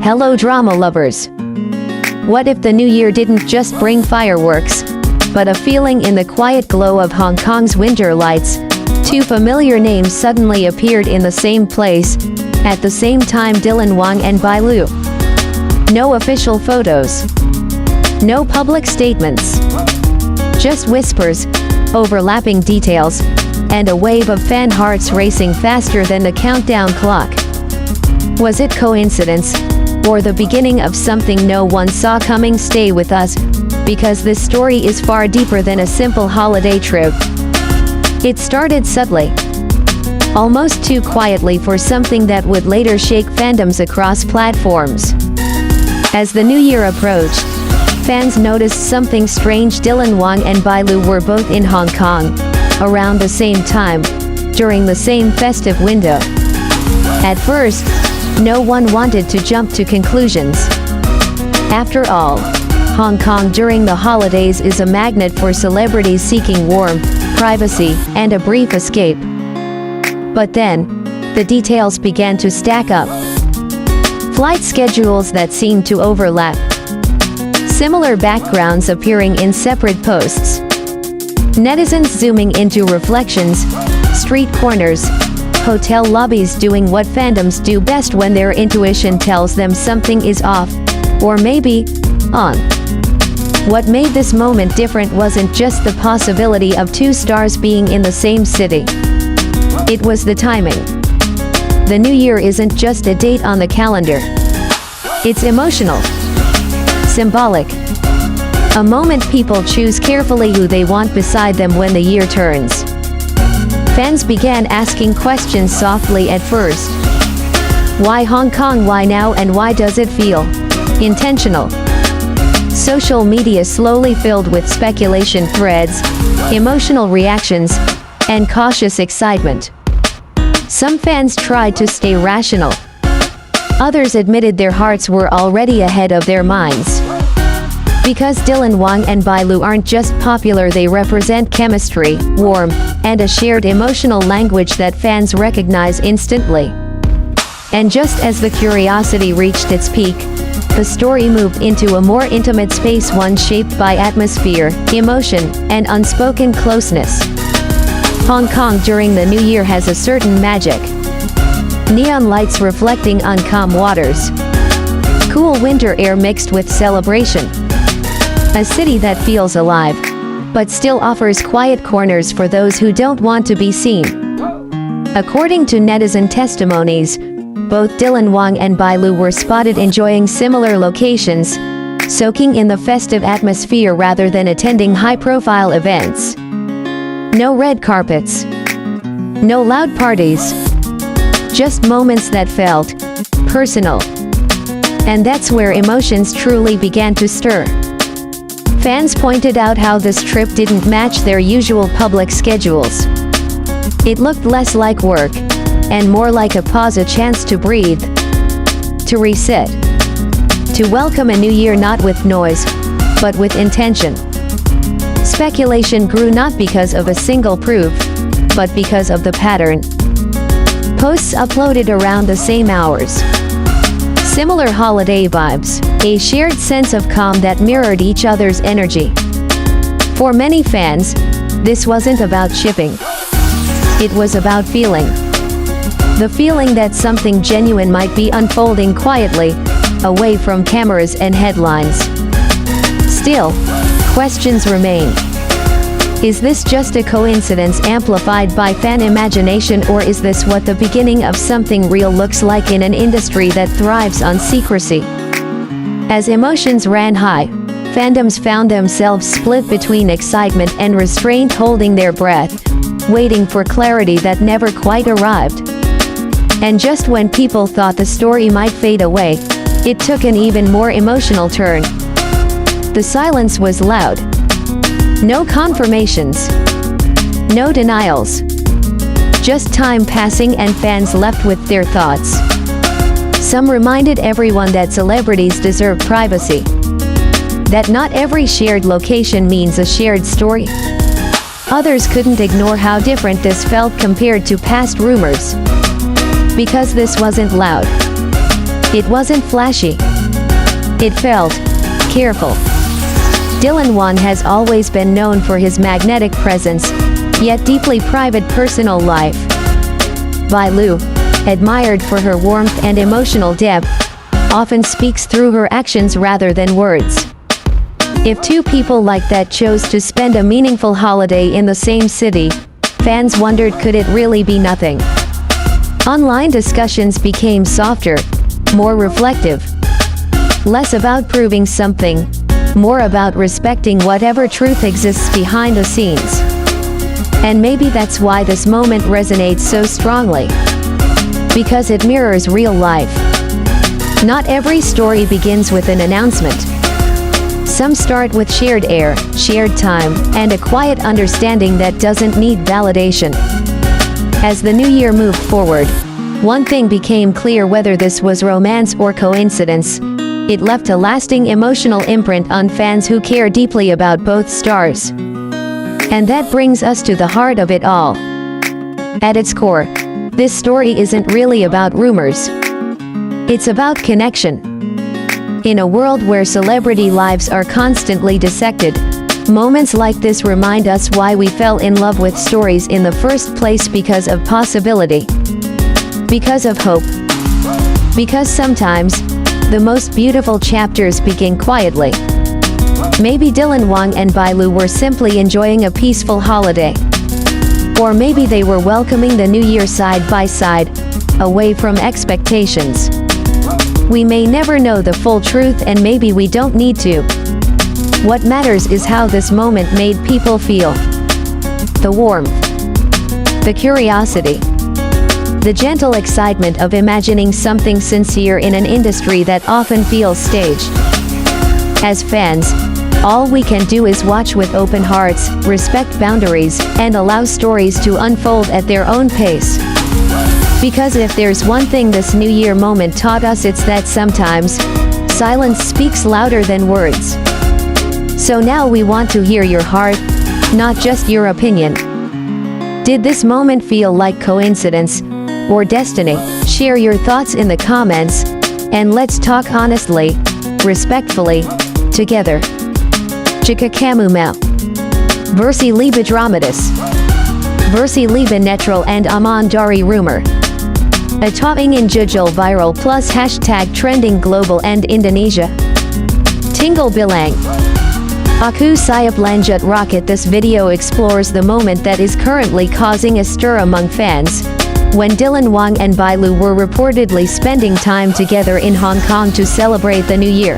Hello drama lovers. What if the new year didn't just bring fireworks, but a feeling in the quiet glow of Hong Kong's winter lights? Two familiar names suddenly appeared in the same place, at the same time: Dylan Wang and Bai Lu. No official photos. No public statements. Just whispers, overlapping details, and a wave of fan hearts racing faster than the countdown clock. Was it coincidence, or the beginning of something no one saw coming? Stay with us, because this story is far deeper than a simple holiday trip. It started subtly, almost too quietly for something that would later shake fandoms across platforms. As the new year approached, fans noticed something strange. Dylan Wang and Bai Lu were both in Hong Kong, around the same time, during the same festive window. At first, no one wanted to jump to conclusions. After all, Hong Kong during the holidays is a magnet for celebrities seeking warmth, privacy, and a brief escape. But then, the details began to stack up. Flight schedules that seemed to overlap. Similar backgrounds appearing in separate posts. Netizens zooming into reflections, street corners, hotel lobbies doing what fandoms do best when their intuition tells them something is off, or maybe on. What made this moment different wasn't just the possibility of two stars being in the same city. It was the timing. The new year isn't just a date on the calendar. It's emotional, symbolic. A moment people choose carefully who they want beside them when the year turns. Fans began asking questions softly at first. Why Hong Kong? Why now? And why does it feel intentional? Social media slowly filled with speculation threads, emotional reactions, and cautious excitement. Some fans tried to stay rational. Others admitted their hearts were already ahead of their minds. Because Dylan Wang and Bai Lu aren't just popular, they represent chemistry, warmth, and a shared emotional language that fans recognize instantly. And just as the curiosity reached its peak, the story moved into a more intimate space, one shaped by atmosphere, emotion, and unspoken closeness. Hong Kong during the new year has a certain magic. Neon lights reflecting on calm waters. Cool winter air mixed with celebration. A city that feels alive, but still offers quiet corners for those who don't want to be seen. According to netizen testimonies, both Dylan Wang and Bai Lu were spotted enjoying similar locations, soaking in the festive atmosphere rather than attending high-profile events. No red carpets. No loud parties. Just moments that felt personal. And that's where emotions truly began to stir. Fans pointed out how this trip didn't match their usual public schedules. It looked less like work, and more like a pause, a chance to breathe, to reset, to welcome a new year not with noise, but with intention. Speculation grew not because of a single proof, but because of the pattern. Posts uploaded around the same hours. Similar holiday vibes, a shared sense of calm that mirrored each other's energy. For many fans, this wasn't about shipping. It was about feeling. The feeling that something genuine might be unfolding quietly, away from cameras and headlines. Still, questions remain. Is this just a coincidence amplified by fan imagination, or is this what the beginning of something real looks like in an industry that thrives on secrecy? As emotions ran high, fandoms found themselves split between excitement and restraint, holding their breath, waiting for clarity that never quite arrived. And just when people thought the story might fade away, it took an even more emotional turn. The silence was loud. No confirmations. No denials. Just time passing and fans left with their thoughts. Some reminded everyone that celebrities deserve privacy. That not every shared location means a shared story. Others couldn't ignore how different this felt compared to past rumors. Because this wasn't loud. It wasn't flashy. It felt careful. Dylan Wang has always been known for his magnetic presence, yet deeply private personal life. Bai Lu, admired for her warmth and emotional depth, often speaks through her actions rather than words. If two people like that chose to spend a meaningful holiday in the same city, fans wondered, could it really be nothing? Online discussions became softer, more reflective. Less about proving something, more about respecting whatever truth exists behind the scenes. And maybe that's why this moment resonates so strongly. Because it mirrors real life. Not every story begins with an announcement. Some start with shared air, shared time, and a quiet understanding that doesn't need validation. As the new year moved forward, one thing became clear: whether this was romance or coincidence, it left a lasting emotional imprint on fans who care deeply about both stars. And that brings us to the heart of it all. At its core, this story isn't really about rumors. It's about connection. In a world where celebrity lives are constantly dissected, moments like this remind us why we fell in love with stories in the first place: because of possibility. Because of hope. Because sometimes, the most beautiful chapters begin quietly. Maybe Dylan Wang and Bai Lu were simply enjoying a peaceful holiday. Or maybe they were welcoming the new year side by side, away from expectations. We may never know the full truth, and maybe we don't need to. What matters is how this moment made people feel. The warmth. The curiosity. The gentle excitement of imagining something sincere in an industry that often feels staged. As fans, all we can do is watch with open hearts, respect boundaries, and allow stories to unfold at their own pace. Because if there's one thing this New Year moment taught us, it's that sometimes, silence speaks louder than words. So now we want to hear your heart, not just your opinion. Did this moment feel like coincidence or destiny? Share your thoughts in the comments, and let's talk honestly, respectfully, together. Jika kamu mau versi lebih dramatis, versi lebih netral and aman dari rumor. Atau ingin jujur viral plus hashtag trending global and Indonesia. Tinggal bilang. Aku siap lanjut rocket. This video explores the moment that is currently causing a stir among fans, when Dylan Wang and Bai Lu were reportedly spending time together in Hong Kong to celebrate the new year.